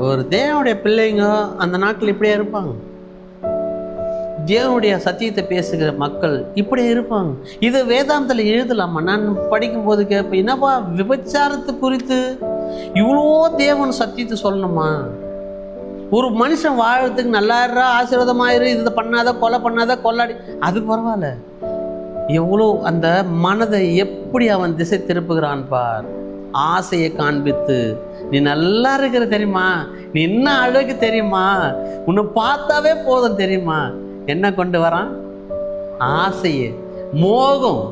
ஒரு தேவனுடைய பிள்ளைங்க அந்த நாட்கள் இப்படியே இருப்பாங்க. தேவனுடைய சத்தியத்தை பேசுகிற மக்கள் இப்படியே இருப்பாங்க. இது வேதாந்தத்தில் எழுதலாமா? நான் படிக்கும்போது கேட்பேன், என்னப்பா விபச்சாரத்தை குறித்து இவ்வளோ தேவன் சத்தியத்தை சொல்லணுமா? ஒரு மனுஷன் வாழறதுக்கு நல்லாடுறா, ஆசீர்வாதமாயிரு, இதை பண்ணாத, கொலை பண்ணாத, கொள்ளாடி, அது பரவாயில்ல. எவ்வளோ அந்த மனதை எப்படி அவன் திசை திருப்புகிறான் பார். ஆசையை காண்பித்து, நீ நல்லா இருக்கிற தெரியுமா, நீ என்ன அழகு தெரியுமா, உன்னை பார்த்தாவே போதும் தெரியுமா, என்ன கொண்டு வரான்? ஆசையே, மோகம்.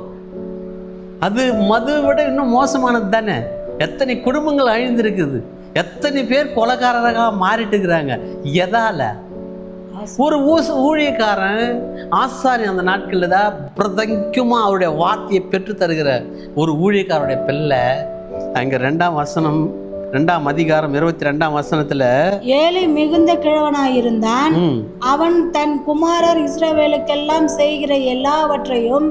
அது மது விட இன்னும் மோசமானது தானே. எத்தனை குடும்பங்கள் அழிந்திருக்குது, எத்தனை பேர் கொலைகாரராக மாறிட்டு இருக்கிறாங்க. எதால? ஒரு ஊழியக்காரன் ஆசாரி அந்த நாட்களில் தான் பிரதங்கியமாக அவருடைய வார்த்தையை பெற்று தருகிற ஒரு ஊழியக்காரருடைய பிள்ளை. அங்கே 2ஆம் அதிகாரம் 22ஆம் வசனத்துல, ஏழை மிகுந்த கிழவனாயிருந்தான். அவன் தன் குமாரர் இஸ்ரவேலுக்கெல்லாம் செய்கிற எல்லாவற்றையும்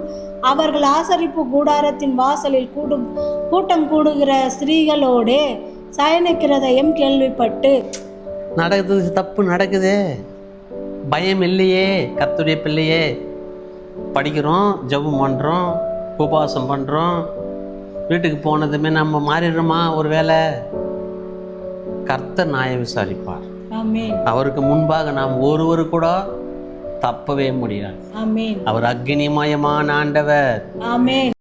அவர்கள் ஆசரிப்பு கூடாரத்தின் வாசலில் கூட்டம் கூடுகிற ஸ்திரீகளோடு சயனிக்கிறதையும் கேள்விப்பட்டு, நடக்குது, தப்பு நடக்குதே, பயம் இல்லையே, கர்த்தருடைய பிள்ளையே, படிக்கிறோம், ஜெபம் பண்ணுறோம், உபவாசம் பண்ணுறோம், வீட்டுக்கு போனதுமே நம்ம மாறிடுறோமா? ஒரு வேளை கர்த்தர் நியாயம் விசாரிப்பார். அவருக்கு முன்பாக நாம் ஒருவர் கூட தப்பவே முடியாது. அவர் அக்னிமயமான ஆண்டவர்.